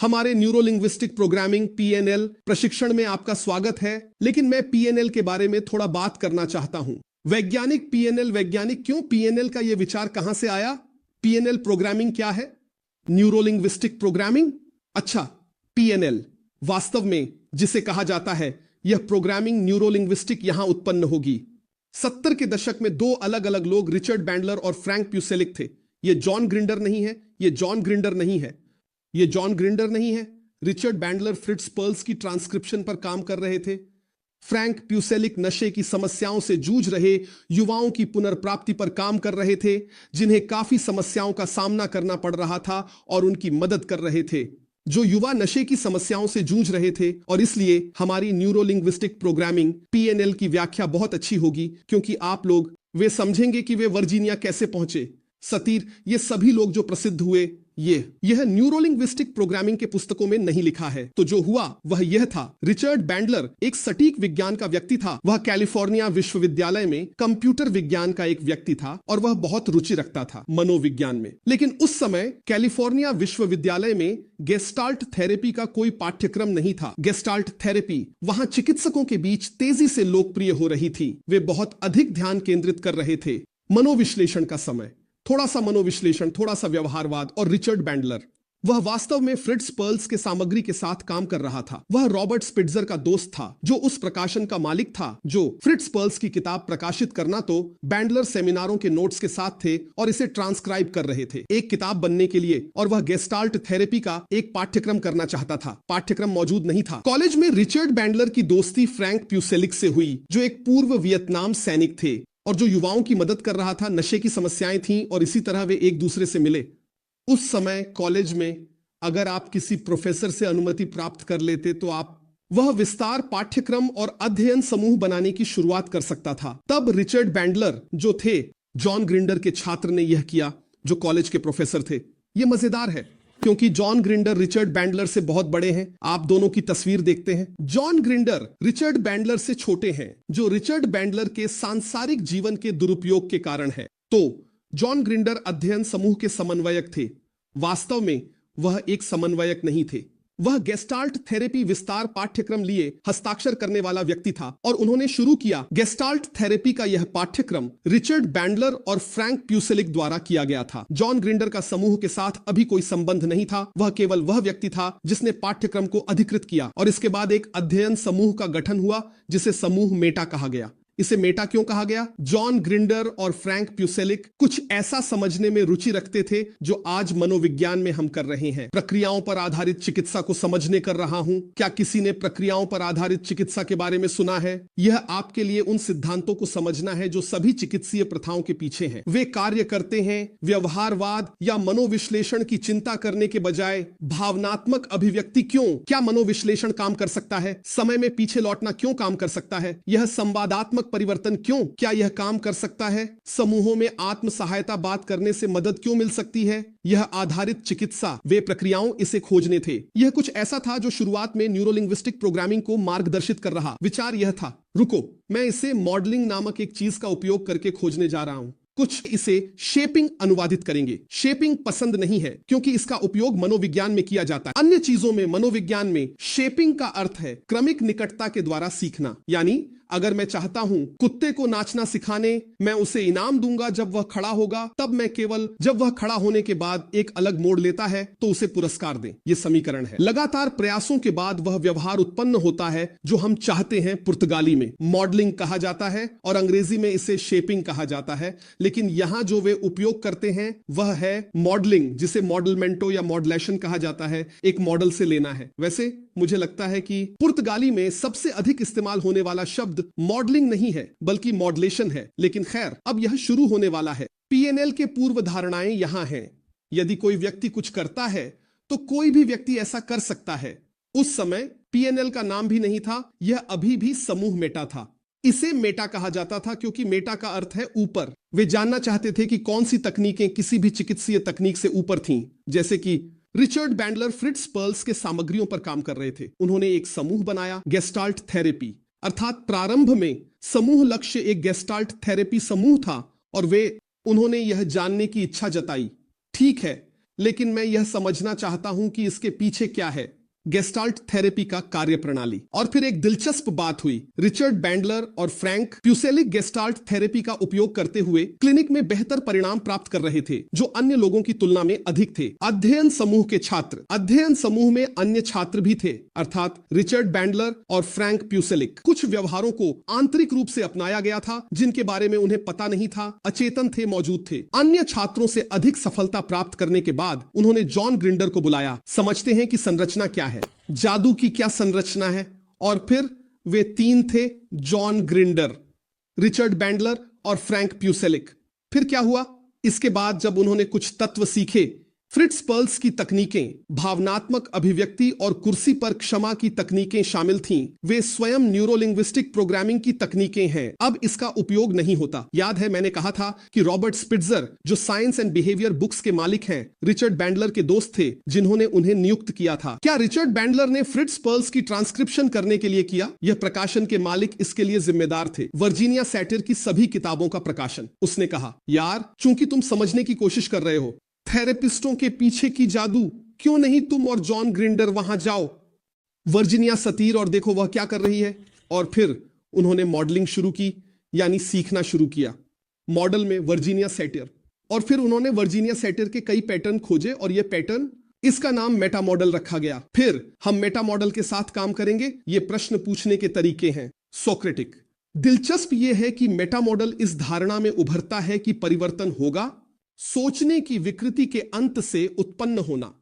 हमारे neuro linguistic programming PNL प्रशिक्षण में आपका स्वागत है। लेकिन मैं पीएनएल के बारे में थोड़ा बात करना चाहता हूं। वैज्ञानिक पीएनएल वैज्ञानिक क्यों? पीएनएल का यह विचार कहां से आया? पीएनएल प्रोग्रामिंग क्या है? Neuro linguistic programming. अच्छा, पीएनएल वास्तव में जिसे कहा जाता है, यह प्रोग्रामिंग न्यूरो लिंग्विस्टिक यहां उत्पन्न होगी। 70 के दशक में दो अलग अलग लोग, रिचर्ड बैंडलर और फ्रैंक प्यूसेलिक थे। यह जॉन ग्रिंडर नहीं है, यह जॉन ग्रिंडर नहीं है, यह जॉन ग्रिंडर नहीं है। रिचर्ड बैंडलर फ्रिट्ज पर्ल्स की ट्रांसक्रिप्शन पर काम कर रहे थे। फ्रैंक प्यूसेलिक नशे की समस्याओं से जूझ रहे युवाओं की पुनर्प्राप्ति पर काम कर रहे थे, जिन्हें काफी समस्याओं का सामना करना पड़ रहा था, और उनकी मदद कर रहे थे जो युवा नशे की समस्याओं से जूझ रहे थे। और इसलिए हमारी न्यूरो लिंग्विस्टिक प्रोग्रामिंग पीएनएल की व्याख्या बहुत अच्छी होगी, क्योंकि आप लोग वे समझेंगे कि वे वर्जीनिया कैसे पहुंचे, सतीर, ये सभी लोग जो प्रसिद्ध हुए। यह न्यूरोलिंग्विस्टिक प्रोग्रामिंग के पुस्तकों में नहीं लिखा है। तो जो हुआ वह यह था, रिचर्ड बैंडलर एक सटीक विज्ञान का व्यक्ति था। वह कैलिफोर्निया विश्वविद्यालय में कंप्यूटर विज्ञान का एक व्यक्ति था, और वह बहुत रुचि रखता था मनोविज्ञान में। लेकिन उस समय कैलिफोर्निया विश्वविद्यालय में गेस्टाल्ट थेरेपी का कोई पाठ्यक्रम नहीं था। गेस्टाल्ट थेरेपी वहां चिकित्सकों के बीच तेजी से लोकप्रिय हो रही थी। वे बहुत अधिक ध्यान केंद्रित कर रहे थे मनोविश्लेषण का समय, थोड़ा सा मनोविश्लेषण, थोड़ा सा व्यवहारवाद। और रिचर्ड बैंडलर वह वास्तव में फ्रिट्ज पर्ल्स के सामग्री के साथ काम कर रहा था। वह रॉबर्ट स्पिट्जर का दोस्त था, जो उस प्रकाशन का मालिक था जो फ्रिट्ज पर्ल्स की किताब प्रकाशित करना। तो बैंडलर सेमिनारों के नोट्स के साथ थे और इसे ट्रांसक्राइब कर रहे थे एक किताब बनने के लिए। और वह गेस्टाल्ट थेरेपी का एक पाठ्यक्रम करना चाहता था। पाठ्यक्रम मौजूद नहीं था। कॉलेज में रिचर्ड बैंडलर की दोस्ती फ्रैंक प्यूसेलिक से हुई, जो एक पूर्व वियतनाम सैनिक थे और जो युवाओं की मदद कर रहा था। नशे की समस्याएं थीं, और इसी तरह वे एक दूसरे से मिले। उस समय कॉलेज में अगर आप किसी प्रोफेसर से अनुमति प्राप्त कर लेते, तो वह विस्तार पाठ्यक्रम और अध्ययन समूह बनाने की शुरुआत कर सकता था। तब रिचर्ड बैंडलर जो थे जॉन ग्रिंडर के छात्र ने यह किया, जो कॉलेज के प्रोफेसर थे। यह मजेदार है, क्योंकि जॉन ग्रिंडर रिचर्ड बैंडलर से बहुत बड़े हैं। आप दोनों की तस्वीर देखते हैं। जॉन ग्रिंडर रिचर्ड बैंडलर से छोटे हैं, जो रिचर्ड बैंडलर के सांसारिक जीवन के दुरुपयोग के कारण है। तो जॉन ग्रिंडर अध्ययन समूह के समन्वयक थे। वास्तव में वह एक समन्वयक नहीं थे। वह गेस्टाल्ट थेरेपी विस्तार पाठ्यक्रम लिए हस्ताक्षर करने वाला व्यक्ति था, और उन्होंने शुरू किया। गेस्टाल्ट थेरेपी का यह पाठ्यक्रम रिचर्ड बैंडलर और फ्रैंक प्यूसेलिक द्वारा किया गया था। जॉन ग्रिंडर का समूह के साथ अभी कोई संबंध नहीं था। वह केवल वह व्यक्ति था जिसने पाठ्यक्रम को अधिकृत किया, और इसके बाद एक अध्ययन समूह का गठन हुआ, जिसे समूह मेटा कहा गया। इसे मेटा क्यों कहा गया? जॉन ग्रिंडर और फ्रैंक प्यूसेलिक कुछ ऐसा समझने में रुचि रखते थे जो आज मनोविज्ञान में हम कर रहे हैं। प्रक्रियाओं पर आधारित चिकित्सा को समझने कर रहा हूं। क्या किसी ने प्रक्रियाओं पर आधारित चिकित्सा के बारे में सुना है? यह आपके लिए उन सिद्धांतों को समझना है जो सभी चिकित्सीय प्रथाओं के पीछे हैं। वे कार्य करते हैं व्यवहारवाद या मनोविश्लेषण की चिंता करने के बजाय भावनात्मक अभिव्यक्ति क्यों? क्या मनोविश्लेषण काम कर सकता है? समय में पीछे लौटना क्यों काम कर सकता है? यह संवादात्मक परिवर्तन क्यों? क्या यह काम कर सकता है? समूहों में आत्म सहायता बात करने से मदद क्यों मिल सकती है? यह आधारित चिकित्सा, वे प्रक्रियाओं इसे खोजने थे। यह कुछ ऐसा था जो शुरुआत में न्यूरोलिंग्विस्टिक प्रोग्रामिंग को मार्गदर्शित कर रहा। विचार यह था, रुको, मैं इसे मॉडलिंग नामक एक चीज का उपयोग करके खोजने जा रहा हूं। कुछ इसे शेपिंग अनुवादित करेंगे। शेपिंग पसंद नहीं है, क्योंकि इसका उपयोग मनोविज्ञान में किया जाता है। अन्य चीजों में मनोविज्ञान में शेपिंग का अर्थ है क्रमिक निकटता के द्वारा सीखना। यानी अगर मैं चाहता हूं कुत्ते को नाचना सिखाने, मैं उसे इनाम दूंगा जब वह खड़ा होगा, तब मैं केवल जब वह खड़ा होने के बाद एक अलग मोड़ लेता है तो उसे पुरस्कार दें। यह समीकरण है। लगातार प्रयासों के बाद वह व्यवहार उत्पन्न होता है जो हम चाहते हैं। पुर्तगाली में मॉडलिंग कहा जाता है और अंग्रेजी में इसे शेपिंग कहा जाता है। लेकिन यहां जो वे उपयोग करते हैं वह है मॉडलिंग, जिसे मॉडलमेंटो या मॉडलेशन कहा जाता है। एक मॉडल से लेना है। वैसे मुझे लगता है कि पुर्तगाली में सबसे अधिक इस्तेमाल होने वाला शब्द मॉडलिंग नहीं है, बल्कि मॉडलेशन है। लेकिन खैर, अब यह शुरू होने वाला है। पीएनएल के पूर्व धारणाएं यहां हैं। यदि कोई व्यक्ति कुछ करता है तो कोई भी व्यक्ति ऐसा कर सकता है। उस समय पीएनएल का नाम भी नहीं था। यह अभी भी समूह मेटा था। इसे मेटा कहा जाता था क्योंकि मेटा का अर्थ है ऊपर। वे जानना चाहते थे कि कौन सी तकनीकें किसी भी चिकित्सीय तकनीक से ऊपर थीं। जैसे कि रिचर्ड बैंडलर फ्रिट्ज पर्ल्स के सामग्रियों पर काम कर रहे थे। उन्होंने एक समूह बनाया, गेस्टाल्ट थेरेपी। अर्थात प्रारंभ में समूह लक्ष्य एक गेस्टाल्ट थेरेपी समूह था, और उन्होंने यह जानने की इच्छा जताई, ठीक है, लेकिन मैं यह समझना चाहता हूं कि इसके पीछे क्या है। गेस्टाल्ट थेरेपी का कार्यप्रणाली। और फिर एक दिलचस्प बात हुई, रिचर्ड बैंडलर और फ्रैंक प्यूसेलिक गेस्टाल्ट थेरेपी का उपयोग करते हुए क्लिनिक में बेहतर परिणाम प्राप्त कर रहे थे जो अन्य लोगों की तुलना में अधिक थे। अध्ययन समूह के छात्र, अध्ययन समूह में अन्य छात्र भी थे, अर्थात रिचर्ड बैंडलर और फ्रैंक प्यूसेलिक। कुछ व्यवहारों को आंतरिक रूप से अपनाया गया था जिनके बारे में उन्हें पता नहीं था, अचेतन थे, मौजूद थे। अन्य छात्रों से अधिक सफलता प्राप्त करने के बाद उन्होंने जॉन ग्रिंडर को बुलाया। समझते हैं कि संरचना क्या है, जादू की क्या संरचना है। और फिर वे तीन थे, जॉन ग्रिंडर, रिचर्ड बैंडलर और फ्रैंक प्यूसेलिक। फिर क्या हुआ? इसके बाद जब उन्होंने कुछ तत्व सीखे, फ्रिट्ज पर्ल्स की तकनीकें, भावनात्मक अभिव्यक्ति और कुर्सी पर क्षमा की तकनीकें शामिल थीं। वे स्वयं न्यूरोलिंग्विस्टिक प्रोग्रामिंग की तकनीकें हैं। अब इसका उपयोग नहीं होता। याद है मैंने कहा था कि रॉबर्ट स्पिट्जर, जो साइंस एंड बिहेवियर बुक्स के मालिक हैं, रिचर्ड बैंडलर के दोस्त थे जिन्होंने उन्हें नियुक्त किया था। क्या रिचर्ड बैंडलर ने फ्रिट्ज पर्ल्स की ट्रांसक्रिप्शन करने के लिए किया? यह प्रकाशन के मालिक इसके लिए जिम्मेदार थे। वर्जीनिया सैटिर की सभी किताबों का प्रकाशन। उसने कहा, यार चूंकि तुम समझने की कोशिश कर रहे हो थेरेपिस्टों के पीछे की जादू, क्यों नहीं तुम और जॉन ग्रिंडर वहां जाओ? वर्जीनिया सतीर, और देखो वह क्या कर रही है। और फिर उन्होंने मॉडलिंग शुरू की, यानी सीखना शुरू किया मॉडल में वर्जीनिया सैटिर। और फिर उन्होंने वर्जीनिया सैटिर के कई पैटर्न खोजे और यह पैटर्न, इसका नाम मेटा मॉडल रखा गया। फिर हम मेटा मॉडल के साथ काम करेंगे। ये प्रश्न पूछने के तरीके हैं सोक्रेटिक। दिलचस्प यह है कि मेटा मॉडल इस धारणा में उभरता है कि परिवर्तन होगा सोचने की विकृति के अंत से उत्पन्न होना।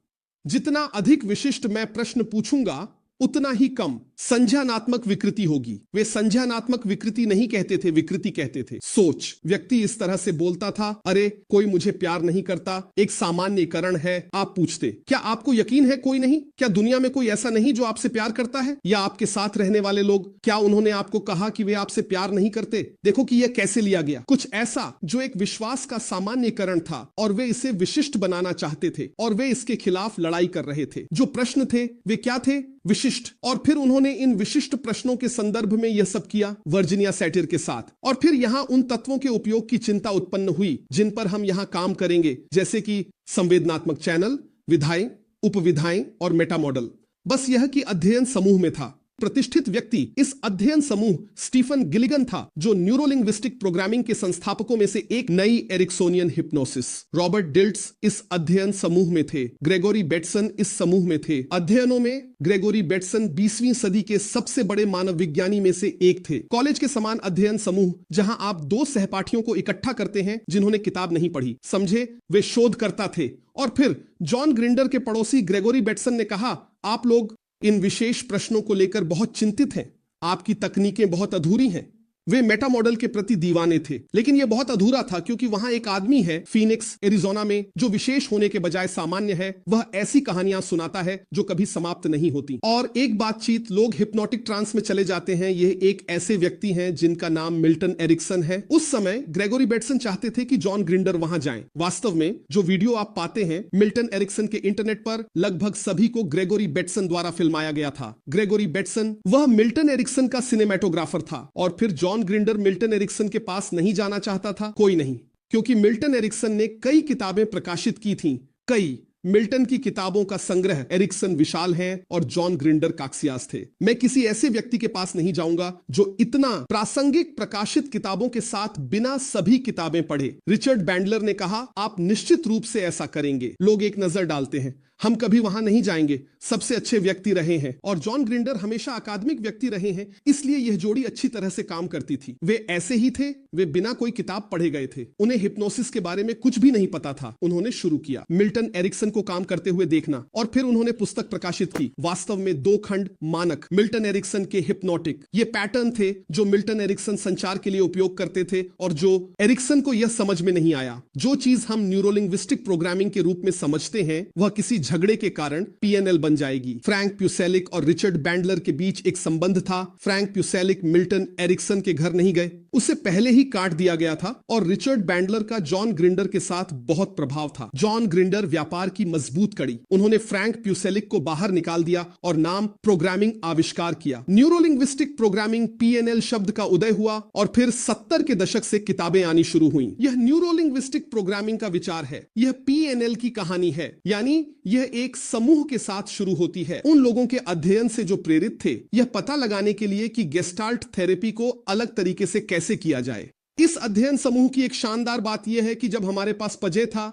जितना अधिक विशिष्ट मैं प्रश्न पूछूंगा उतना ही कम संज्ञानात्मक विकृति होगी। वे संज्ञानात्मक विकृति नहीं कहते थे, विकृति कहते थे। सोच। व्यक्ति इस तरह से बोलता था, अरे कोई मुझे प्यार नहीं करता, एक सामान्यीकरण है। आप पूछते, क्या आपको यकीन है कोई नहीं? क्या दुनिया में कोई ऐसा नहीं जो आपसे प्यार करता है? या आपके साथ रहने वाले लोग, क्या उन्होंने आपको कहा कि वे आपसे प्यार नहीं करते? देखो कि यह कैसे लिया गया। कुछ ऐसा जो एक विश्वास का सामान्यीकरण था और वे इसे विशिष्ट बनाना चाहते थे और वे इसके खिलाफ लड़ाई कर रहे थे। जो प्रश्न थे वे क्या थे? विशिष्ट। और फिर उन्होंने इन विशिष्ट प्रश्नों के संदर्भ में यह सब किया वर्जीनिया सैटिर के साथ। और फिर यहां उन तत्वों के उपयोग की चिंता उत्पन्न हुई जिन पर हम यहां काम करेंगे, जैसे कि संवेदनात्मक चैनल, विधाएं, उपविधाएं और मेटा मॉडल। बस यह कि अध्ययन समूह में था। प्रतिष्ठित व्यक्ति इस अध्ययन समूह स्टीफन गिलिगन था, जो न्यूरोलिंग्विस्टिक प्रोग्रामिंग के संस्थापकों में से एक। नई एरिक्सोनियन हिप्नोसिस। रॉबर्ट डिल्ट्स इस अध्ययन समूह में थे। ग्रेगोरी बेटसन इस समूह में थे। अध्ययनों में ग्रेगोरी बेटसन 20वीं सदी के सबसे बड़े मानव विज्ञानी में से एक थे। कॉलेज के समान अध्ययन समूह जहां आप दो सहपाठियों को इकट्ठा करते हैं जिन्होंने किताब नहीं पढ़ी, समझे? वे शोधकर्ता थे। और फिर जॉन ग्रिंडर के पड़ोसी ग्रेगोरी बेटसन ने कहा, आप लोग इन विशेष प्रश्नों को लेकर बहुत चिंतित हैं, आपकी तकनीकें बहुत अधूरी हैं। वे मेटा मॉडल के प्रति दीवाने थे, लेकिन यह बहुत अधूरा था क्योंकि वहां एक आदमी है फीनिक्स एरिजोना में जो विशेष होने के बजाय सामान्य है। वह ऐसी कहानियां सुनाता है जो कभी समाप्त नहीं होती। और एक बातचीत, लोग हिप्नोटिक ट्रांस में चले जाते हैं। यह एक ऐसे व्यक्ति हैं जिनका नाम मिल्टन एरिक्सन है। उस समय ग्रेगोरी बेटसन चाहते थे कि जॉन ग्रिंडर वहां जाएं। वास्तव में जो वीडियो आप पाते हैं मिल्टन एरिक्सन के इंटरनेट पर, लगभग सभी को ग्रेगोरी बेटसन द्वारा फिल्माया गया था। ग्रेगोरी बेटसन वह मिल्टन एरिक्सन का सिनेमेटोग्राफर था। और फिर जॉन ग्रिंडर मिल्टन एरिक्सन के पास नहीं जाना चाहता था, कोई नहीं, क्योंकि मिल्टन एरिक्सन ने कई किताबें प्रकाशित की थीं। कई मिल्टन की किताबों का संग्रह एरिक्सन विशाल है और जॉन ग्रिंडर काक्सियास थे। मैं किसी ऐसे व्यक्ति के पास नहीं जाऊंगा जो इतना प्रासंगिक प्रकाशित किताबों के साथ बिना सभी किताबें पढ़े। रिचर्ड बैंडलर ने कहा, आप निश्चित रूप से ऐसा करेंगे। लोग एक नजर डालते हैं, हम कभी वहां नहीं जाएंगे। सबसे अच्छे व्यक्ति रहे हैं और जॉन ग्रिंडर हमेशा अकादमिक व्यक्ति रहे हैं, इसलिए यह जोड़ी अच्छी तरह से काम करती थी। वे ऐसे ही थे, वे बिना कोई किताब पढ़े गए थे। उन्हें हिप्नोसिस के बारे में कुछ भी नहीं पता था। उन्होंने शुरू किया मिल्टन एरिक्सन को काम करते हुए देखना और फिर उन्होंने पुस्तक प्रकाशित की। वास्तव में 2 खंड, मानक मिल्टन एरिक्सन के हिप्नोटिक। ये पैटर्न थे जो मिल्टन एरिक्सन संचार के लिए उपयोग करते थे और जो एरिक्सन को यह समझ में नहीं आया। जो चीज हम न्यूरोलिंग्विस्टिक प्रोग्रामिंग के रूप में समझते हैं वह किसी झगड़े के कारण PNL बन जाएगी। फ्रैंक प्यूसेलिक और रिचर्ड बैंडलर के बीच एक संबंध था। फ्रैंक प्यूसेलिक मिल्टन एरिक्सन के घर नहीं गए, उसे पहले ही काट दिया गया था और रिचर्ड बैंडलर का जॉन ग्रिंडर के साथ बहुत प्रभाव था। जॉन ग्रिंडर व्यापार की मजबूत कड़ी, उन्होंने फ्रैंक प्यूसेलिक को बाहर निकाल दिया और नाम प्रोग्रामिंग आविष्कार किया। न्यूरोलिंग्विस्टिक प्रोग्रामिंग PNL शब्द का उदय हुआ और फिर 70 के दशक से किताबें आनी शुरू हुई। यह न्यूरोलिंग्विस्टिक प्रोग्रामिंग का विचार है, यह PNL की कहानी है, यानी यह एक समूह के साथ शुरू होती है, उन लोगों के अध्ययन से जो प्रेरित थे यह पता लगाने के लिए कि गेस्टाल्ट थेरेपी को अलग तरीके से कैसे किया जाए। इस अध्ययन समूह की एक शानदार बात यह है कि जब हमारे पास पजे था,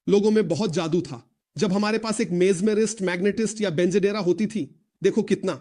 लोगों में बहुत जादू था। जब हमारे पास एक मेजमेरिस्ट, मैग्नेटिस्ट या बेंजेडेरा होती थी, देखो कितना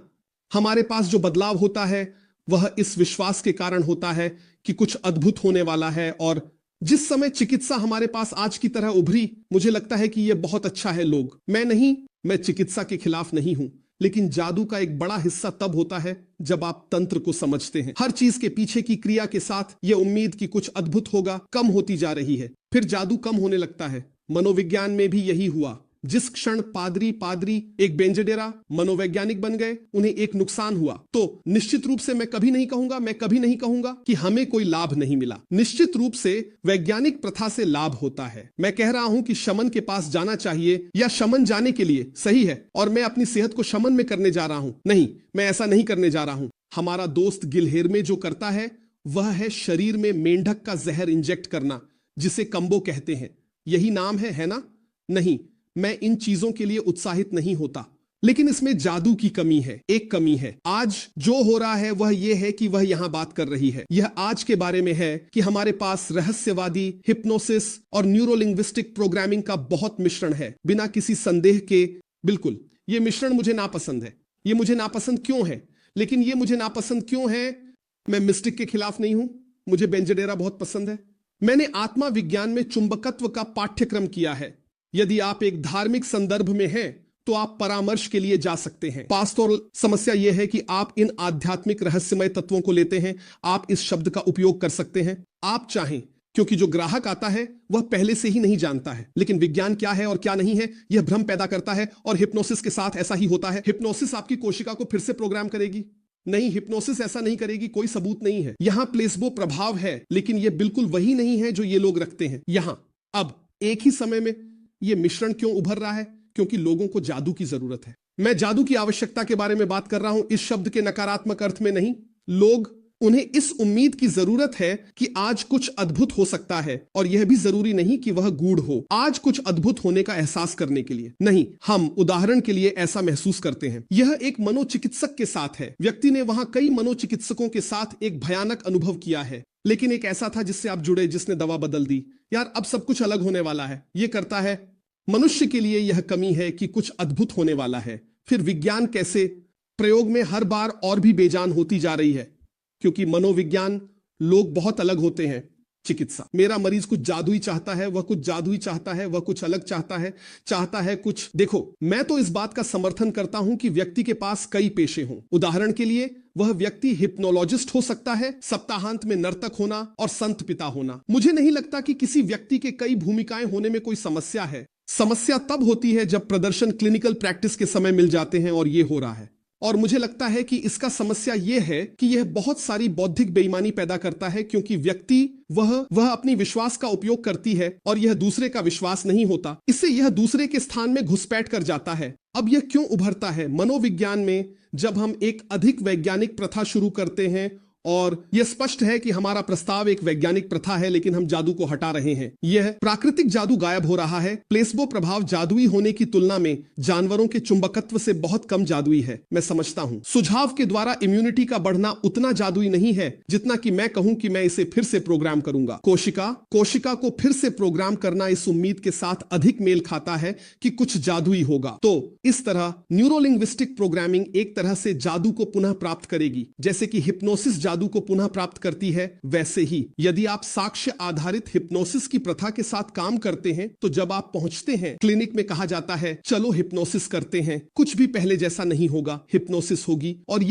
हमारे पास जो बदलाव होता है वह इस विश्वास के कारण होता है कि कुछ अद्भुत होने वाला है। और जिस समय चिकित्सा हमारे पास आज की तरह उभरी, मुझे लगता है कि यह बहुत अच्छा है। लोग, मैं चिकित्सा के खिलाफ नहीं हूं, लेकिन जादू का एक बड़ा हिस्सा तब होता है जब आप तंत्र को समझते हैं। हर चीज के पीछे की क्रिया के साथ यह उम्मीद कि कुछ अद्भुत होगा कम होती जा रही है, फिर जादू कम होने लगता है। मनोविज्ञान में भी यही हुआ। जिस क्षण पादरी एक बेंजेडेरा मनोवैज्ञानिक बन गए, उन्हें एक नुकसान हुआ। तो निश्चित रूप से मैं कभी नहीं कहूंगा कि हमें कोई लाभ नहीं मिला। निश्चित रूप से वैज्ञानिक प्रथा से लाभ होता है। मैं कह रहा हूं कि शमन के पास जाना चाहिए या शमन जाने के लिए सही है, और मैं अपनी सेहत को शमन में करने जा रहा हूं। नहीं, मैं ऐसा नहीं करने जा रहा हूं। हमारा दोस्त गिलहेर्मे जो करता है वह है शरीर में मेंढक का जहर इंजेक्ट करना, जिसे कंबो कहते हैं। यही नाम है ना? नहीं, मैं इन चीजों के लिए उत्साहित नहीं होता, लेकिन इसमें जादू की कमी है। एक कमी है। आज जो हो रहा है वह यह है कि वह यहां बात कर रही है। यह आज के बारे में है कि हमारे पास रहस्यवादी, हिप्नोसिस और न्यूरोलिंग्विस्टिक प्रोग्रामिंग का बहुत मिश्रण है, बिना किसी संदेह के। बिल्कुल, यह मिश्रण मुझे नापसंद है। यह मुझे नापसंद क्यों है? लेकिन यह मुझे नापसंद क्यों है? मैं मिस्टिक के खिलाफ नहीं हूं, मुझे बेंजेडेरा बहुत पसंद है। मैंने आत्मा विज्ञान में चुंबकत्व का पाठ्यक्रम किया है। यदि आप एक धार्मिक संदर्भ में हैं तो आप परामर्श के लिए जा सकते हैं। पास्तोरल समस्या यह है कि आप इन आध्यात्मिक रहस्यमय तत्वों को लेते हैं, आप इस शब्द का उपयोग कर सकते हैं आप चाहें, क्योंकि जो ग्राहक आता है वह पहले से ही नहीं जानता है। लेकिन विज्ञान क्या है और क्या नहीं है, यह भ्रम पैदा करता है, और हिप्नोसिस के साथ ऐसा ही होता है। हिप्नोसिस आपकी कोशिका को फिर से प्रोग्राम करेगी? नहीं, हिप्नोसिस ऐसा नहीं करेगी, कोई सबूत नहीं है। यहां प्लेसबो प्रभाव है, लेकिन यह बिल्कुल वही नहीं है जो ये लोग रखते हैं यहां। अब एक ही समय में यह मिश्रण क्यों उभर रहा है? क्योंकि लोगों को जादू की जरूरत है। मैं जादू की आवश्यकता के बारे में बात कर रहा हूं, इस शब्द के नकारात्मक अर्थ में नहीं। उन्हें इस उम्मीद की जरूरत है कि आज कुछ अद्भुत हो सकता है, और यह भी जरूरी नहीं कि वह गूढ़ हो। आज कुछ अद्भुत होने का एहसास करने के लिए नहीं, हम उदाहरण के लिए ऐसा महसूस करते हैं। यह एक मनोचिकित्सक के साथ है। व्यक्ति ने वहां कई मनोचिकित्सकों के साथ एक भयानक अनुभव किया है, लेकिन एक ऐसा था जिससे आप जुड़े, जिसने दवा बदल दी। यार, अब सब कुछ अलग होने वाला है। यह करता है। मनुष्य के लिए यह कमी है कि कुछ अद्भुत होने वाला है। फिर विज्ञान कैसे प्रयोग में हर बार और भी बेजान होती जा रही है, क्योंकि मनोविज्ञान लोग बहुत अलग होते हैं। चिकित्सा, मेरा मरीज कुछ जादुई चाहता है, वह कुछ जादुई चाहता है, वह कुछ अलग चाहता है कुछ। देखो, मैं तो इस बात का समर्थन करता हूं कि व्यक्ति के पास कई पेशे हों। उदाहरण के लिए, वह व्यक्ति हिप्नोलॉजिस्ट हो सकता है, सप्ताहांत में नर्तक होना और संत पिता होना। मुझे नहीं लगता कि किसी व्यक्ति के कई भूमिकाएं होने में कोई समस्या है। समस्या तब होती है जब प्रदर्शन क्लिनिकल प्रैक्टिस के समय मिल जाते हैं, और यह हो रहा है। और मुझे लगता है कि इसका समस्या यह है कि यह बहुत सारी बौद्धिक बेईमानी पैदा करता है, क्योंकि व्यक्ति वह अपनी विश्वास का उपयोग करती है और यह दूसरे का विश्वास नहीं होता। इससे यह दूसरे के स्थान में घुसपैठ कर जाता है। अब यह क्यों उभरता है? मनोविज्ञान में जब हम एक अधिक वैज्ञानिक प्रथा शुरू करते हैं, और यह स्पष्ट है कि हमारा प्रस्ताव एक वैज्ञानिक प्रथा है, लेकिन हम जादू को हटा रहे हैं। यह प्राकृतिक जादू गायब हो रहा है। प्लेसबो प्रभाव जादुई होने की तुलना में जानवरों के चुंबकत्व से बहुत कम जादुई है। मैं समझता हूं सुझाव के द्वारा इम्यूनिटी का बढ़ना उतना जादुई नहीं है जितना कि मैं कहूं कि मैं इसे फिर से प्रोग्राम करूंगा। कोशिका को फिर से प्रोग्राम करना इस उम्मीद के साथ अधिक मेल खाता है कि कुछ जादुई होगा। तो इस तरह न्यूरोलिंग्विस्टिक प्रोग्रामिंग एक तरह से जादू को पुनः प्राप्त करेगी, जैसे कि हिप्नोसिस जादू को पुनः प्राप्त करती है। वैसे ही यदि आप साक्ष्य आधारित हिप्नोसिस की प्रथा के साथ काम करते हैं, तो जब आप पहुंचते हैं क्लिनिक में कहा जाता है चलो हिप्नोसिस करते हैं, कुछ भी पहले जैसा नहीं होगा, हिप्नोसिस होगी। और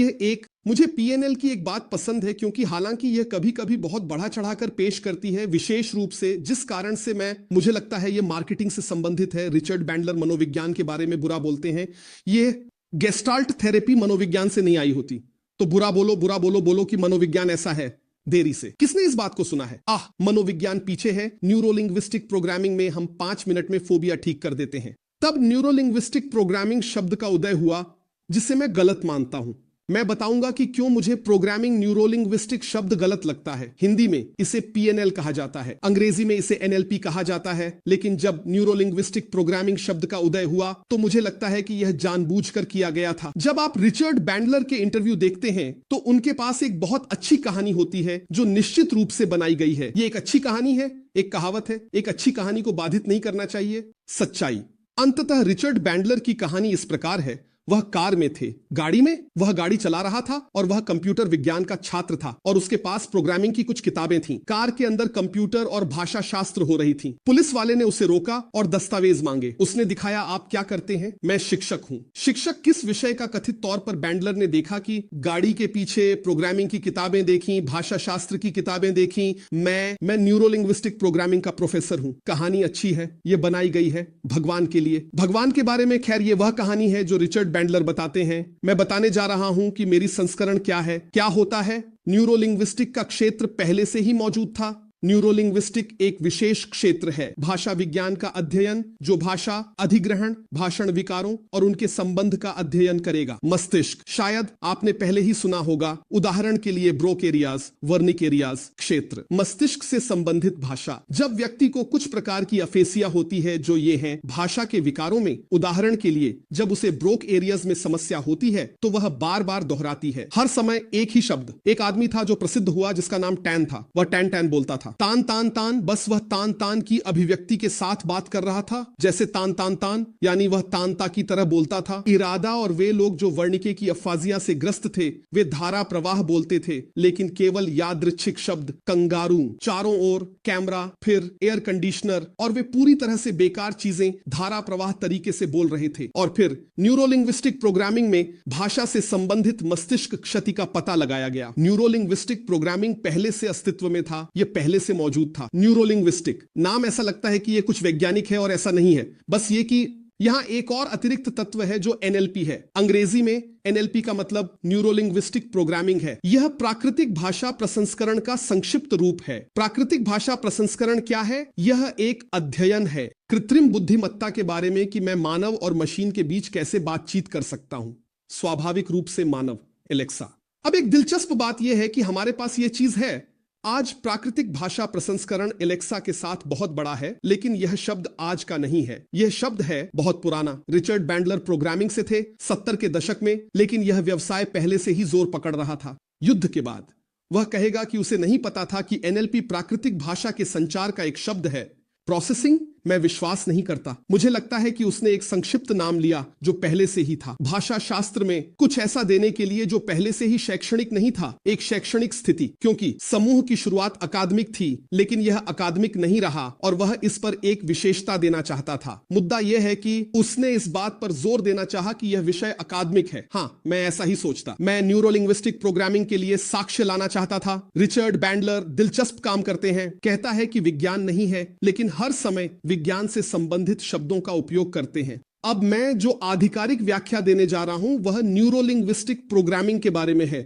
मुझे PNL की एक बात पसंद है, क्योंकि हालांकि यह कभी कभी बहुत बढ़ा चढ़ाकर पेश करती है, विशेष रूप से जिस कारण से मुझे लगता है यह मार्केटिंग से संबंधित है। रिचर्ड बैंडलर मनोविज्ञान के बारे में बुरा बोलते हैं। यह गेस्टाल्ट थेरेपी मनोविज्ञान से नहीं आई होती, तो बुरा बोलो कि मनोविज्ञान ऐसा है। देरी से। किसने इस बात को सुना है? मनोविज्ञान पीछे है। न्यूरोलिंग्विस्टिक प्रोग्रामिंग में हम 5 मिनट में फोबिया ठीक कर देते हैं। तब न्यूरोलिंग्विस्टिक प्रोग्रामिंग शब्द का उदय हुआ, जिसे मैं गलत मानता हूं। मैं बताऊंगा कि क्यों मुझे प्रोग्रामिंग न्यूरोलिंग्विस्टिक शब्द गलत लगता है। हिंदी में इसे PNL कहा जाता है, अंग्रेजी में इसे NLP कहा जाता है। लेकिन जब न्यूरोलिंग्विस्टिक प्रोग्रामिंग शब्द का उदय हुआ तो मुझे लगता है कि यह जानबूझकर किया गया था। जब आप रिचर्ड बैंडलर के इंटरव्यू देखते हैं तो उनके पास एक बहुत अच्छी कहानी होती है जो निश्चित रूप से बनाई गई है। ये एक अच्छी कहानी है। एक कहावत है, एक अच्छी कहानी को बाधित नहीं करना चाहिए। सच्चाई। अंततः रिचर्ड बैंडलर की कहानी इस प्रकार है। वह कार में थे, गाड़ी में वह गाड़ी चला रहा था और वह कंप्यूटर विज्ञान का छात्र था और उसके पास प्रोग्रामिंग की कुछ किताबें थीं। कार के अंदर कंप्यूटर और भाषा शास्त्र हो रही थी। पुलिस वाले ने उसे रोका और दस्तावेज मांगे। उसने दिखाया, आप क्या करते हैं? मैं शिक्षक हूं। शिक्षक किस विषय का? कथित तौर पर बैंडलर ने देखा कि गाड़ी के पीछे प्रोग्रामिंग की किताबें देखी, भाषा शास्त्र की किताबें देखी। मैं न्यूरोलिंग्विस्टिक प्रोग्रामिंग का प्रोफेसर हूं। कहानी अच्छी है, ये बनाई गई है भगवान के लिए। भगवान के बारे में खैर ये वह कहानी है जो रिचर्ड बैंडलर बताते हैं। मैं बताने जा रहा हूं कि मेरी संस्करण क्या है। क्या होता है? न्यूरोलिंग्विस्टिक का क्षेत्र पहले से ही मौजूद था। न्यूरोलिंग्विस्टिक एक विशेष क्षेत्र है, भाषा विज्ञान का अध्ययन, जो भाषा अधिग्रहण, भाषण विकारों और उनके संबंध का अध्ययन करेगा। मस्तिष्क, शायद आपने पहले ही सुना होगा, उदाहरण के लिए ब्रोक एरियाज, वर्निक एरियाज क्षेत्र। मस्तिष्क से संबंधित भाषा। जब व्यक्ति को कुछ प्रकार की अफेसिया होती है, जो ये है भाषा के विकारों में, उदाहरण के लिए जब उसे ब्रोक एरियाज में समस्या होती है तो वह बार बार दोहराती है, हर समय एक ही शब्द। एक आदमी था जो प्रसिद्ध हुआ जिसका नाम टैन था। वह टैन टैन बोलता था। तान तान तान, बस वह तान तान की अभिव्यक्ति के साथ बात कर रहा था, जैसे तान तान तान, यानी वह तानता की तरह बोलता था। इरादा और वे लोग जो वर्णिके की अफाजिया से ग्रस्त थे, वे धारा प्रवाह बोलते थे, लेकिन केवल यादृच्छिक शब्द। कंगारू, चारों ओर, कैमरा, फिर एयर कंडीशनर, और वे पूरी तरह से बेकार चीजें धारा प्रवाह तरीके से बोल रहे थे। और फिर न्यूरोलिंग्विस्टिक प्रोग्रामिंग में भाषा से संबंधित मस्तिष्क क्षति का पता लगाया गया। न्यूरोलिंग्विस्टिक प्रोग्रामिंग पहले से अस्तित्व में था, यह पहले से मौजूद था। न्यूरोलिंग्विस्टिक नाम ऐसा लगता है कि यह कुछ वैज्ञानिक है और ऐसा नहीं है। बस ये कि यहां एक और अतिरिक्त तत्व है जो NLP है। अंग्रेजी में NLP का मतलब न्यूरोलिंग्विस्टिक प्रोग्रामिंग है। यह प्राकृतिक भाषा प्रसंस्करण का संक्षिप्त रूप है। प्राकृतिक भाषा प्रसंस्करण क्या है? यह एक अध्ययन है कृत्रिम बुद्धिमत्ता के बारे में कि मैं मानव और मशीन के बीच कैसे बातचीत कर सकता हूं। स्वाभाविक रूप से मानव, एलेक्सा। अब एक दिलचस्प बात यह है कि हमारे पास यह चीज है। आज प्राकृतिक भाषा प्रसंस्करण एलेक्सा के साथ बहुत बड़ा है, लेकिन यह शब्द आज का नहीं है। यह शब्द है बहुत पुराना। रिचर्ड बैंडलर प्रोग्रामिंग से थे 70 के दशक में, लेकिन यह व्यवसाय पहले से ही जोर पकड़ रहा था। युद्ध के बाद वह कहेगा कि उसे नहीं पता था कि NLP प्राकृतिक भाषा के संचार का एक शब्द है। प्रोसेसिंग, मैं विश्वास नहीं करता। मुझे लगता है कि उसने एक संक्षिप्त नाम लिया जो पहले से ही था। भाषा शास्त्र में कुछ ऐसा देने के लिए जो पहले से ही शैक्षणिक नहीं था, एक शैक्षणिक स्थिति, क्योंकि समूह की शुरुआत अकादमिक थी, लेकिन यह अकादमिक नहीं रहा और वह इस पर एक विशेषता देना चाहता था। मुद्दा यह है कि उसने इस बात पर जोर देना चाहा कि यह विषय अकादमिक है। हाँ, मैं ऐसा ही सोचता। मैं न्यूरोलिंग्विस्टिक प्रोग्रामिंग के लिए साक्ष्य लाना चाहता था। रिचर्ड बैंडलर दिलचस्प काम करते हैं। कहता है कि विज्ञान नहीं है, लेकिन हर समय विज्ञान से संबंधित शब्दों का उपयोग करते हैं। अब मैं जो आधिकारिक व्याख्या देने जा रहा हूं वह न्यूरोलिंग्विस्टिक प्रोग्रामिंग के बारे में है।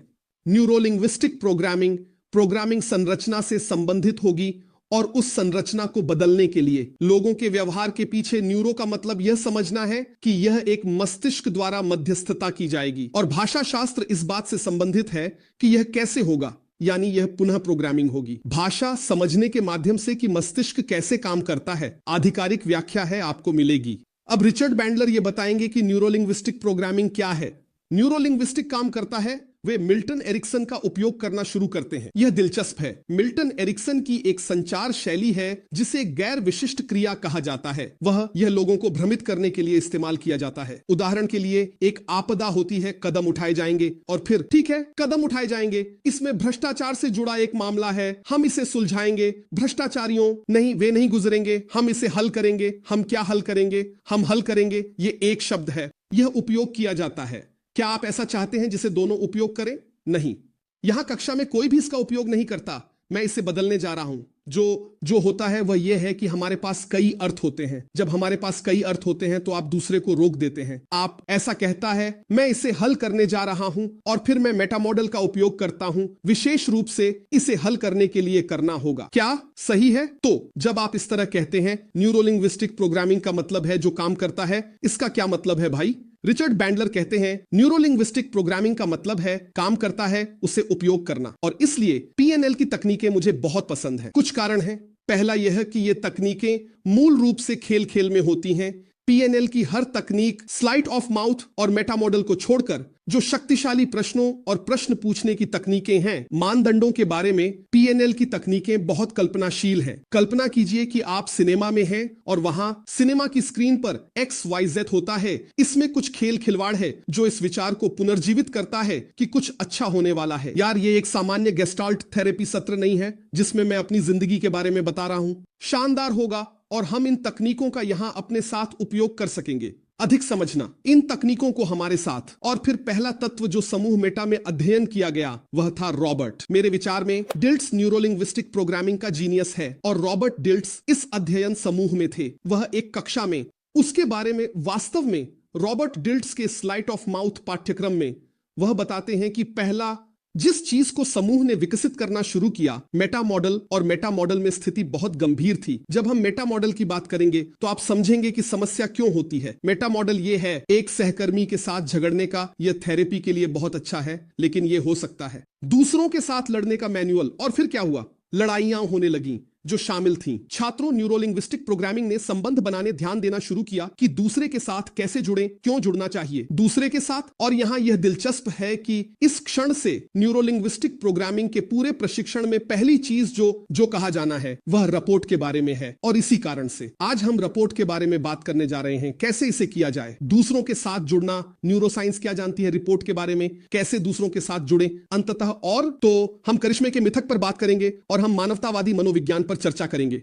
न्यूरोलिंग्विस्टिक प्रोग्रामिंग संरचना से संबंधित होगी और उस संरचना को बदलने के लिए लोगों के व्यवहार के पीछे न्यूरो का मतलब यह समझना है कि यह एक मस्तिष्क द्वारा मध्यस्थता की जाएगी, और भाषा शास्त्र इस बात से संबंधित है कि यह कैसे होगा, यानी यह पुनः प्रोग्रामिंग होगी। भाषा समझने के माध्यम से कि मस्तिष्क कैसे काम करता है, आधिकारिक व्याख्या है, आपको मिलेगी। अब रिचर्ड बैंडलर यह बताएंगे कि न्यूरोलिंग्विस्टिक प्रोग्रामिंग क्या है। न्यूरोलिंग्विस्टिक काम करता है, वे मिल्टन एरिक्सन का उपयोग करना शुरू करते हैं। यह दिलचस्प है। मिल्टन एरिक्सन की एक संचार शैली है जिसे गैर विशिष्ट क्रिया कहा जाता है। यह लोगों को भ्रमित करने के लिए इस्तेमाल किया जाता है। उदाहरण के लिए एक आपदा होती है, कदम उठाए जाएंगे, और फिर ठीक है, कदम उठाए जाएंगे, इसमें भ्रष्टाचार से जुड़ा एक मामला है, हम इसे सुलझाएंगे, भ्रष्टाचारियों नहीं, वे नहीं गुजरेंगे, हम इसे हल करेंगे। हम क्या हल करेंगे? हम हल करेंगे। ये एक शब्द है, यह उपयोग किया जाता है। क्या आप ऐसा चाहते हैं जिसे दोनों उपयोग करें? नहीं। यहां कक्षा में कोई भी इसका उपयोग नहीं करता। मैं इसे बदलने जा रहा हूं। जो होता है वह यह है कि हमारे पास कई अर्थ होते हैं। जब हमारे पास कई अर्थ होते हैं तो आप दूसरे को रोक देते हैं। आप ऐसा कहता है मैं इसे हल करने जा रहा हूं और फिर मैं मेटा मॉडल का उपयोग करता हूं, विशेष रूप से इसे हल करने के लिए करना होगा। क्या सही है? तो जब आप इस तरह कहते हैं न्यूरोलिंग्विस्टिक प्रोग्रामिंग का मतलब है जो काम करता है, इसका क्या मतलब है भाई? रिचर्ड बैंडलर कहते हैं न्यूरोलिंग्विस्टिक प्रोग्रामिंग का मतलब है काम करता है, उसे उपयोग करना। और इसलिए पीएनएल की तकनीकें मुझे बहुत पसंद है। कुछ कारण हैं। पहला यह कि ये तकनीकें मूल रूप से खेल खेल में होती हैं। पीएनएल की हर तकनीक स्लाइट ऑफ माउथ और मेटा मॉडल को छोड़कर जो शक्तिशाली प्रश्नों और प्रश्न पूछने की तकनीकें हैं, मानदंडों के बारे में पीएनएल की तकनीकें बहुत कल्पनाशील हैं। कल्पना कीजिए कि आप सिनेमा में हैं और वहां सिनेमा की स्क्रीन पर XYZ होता है। इसमें कुछ खेल खिलवाड़ है जो इस विचार को पुनर्जीवित करता है कि कुछ अच्छा होने वाला है। यार, ये एक सामान्य गेस्टाल्ट थेरेपी सत्र नहीं है जिसमें मैं अपनी जिंदगी के बारे में बता रहा हूं। शानदार होगा और हम इन तकनीकों का यहां अपने साथ उपयोग कर सकेंगे। अधिक समझना इन तकनीकों को हमारे साथ। और फिर पहला तत्व जो समूह मेटा में अध्ययन किया गया वह था रॉबर्ट। मेरे विचार में डिल्ट्स न्यूरोलिंग्विस्टिक प्रोग्रामिंग का जीनियस है और रॉबर्ट डिल्ट्स इस अध्ययन समूह में थे। वह एक कक्षा में उसके बारे में वास्तव में रॉबर्ट डिल्ट्स के स्लाइट ऑफ माउथ पाठ्यक्रम में वह बताते हैं कि पहला जिस चीज को समूह ने विकसित करना शुरू किया, मेटा मॉडल, और मेटा मॉडल में स्थिति बहुत गंभीर थी। जब हम मेटा मॉडल की बात करेंगे तो आप समझेंगे कि समस्या क्यों होती है। मेटा मॉडल ये है, एक सहकर्मी के साथ झगड़ने का। यह थेरेपी के लिए बहुत अच्छा है, लेकिन यह हो सकता है दूसरों के साथ लड़ने का मैनुअल। और फिर क्या हुआ? लड़ाइयां होने लगी जो शामिल थीं। छात्रों न्यूरोलिंग्विस्टिक प्रोग्रामिंग ने संबंध बनाने ध्यान देना शुरू किया कि दूसरे के साथ कैसे जुड़े, क्यों जुड़ना चाहिए दूसरे के साथ। और यहां यह दिलचस्प है कि इस क्षण से न्यूरोलिंग्विस्टिक प्रोग्रामिंग के पूरे प्रशिक्षण में पहली चीज जो कहा जाना है वह रिपोर्ट के बारे में है। और इसी कारण से आज हम रिपोर्ट के बारे में बात करने जा रहे हैं, कैसे इसे किया जाए। दूसरों के साथ जुड़ना, न्यूरोसाइंस क्या जानती है रिपोर्ट के बारे में, कैसे दूसरों के साथ जुड़े अंततः। और तो हम करिश्मे के मिथक पर बात करेंगे और हम मानवतावादी मनोविज्ञान पर चर्चा करेंगे।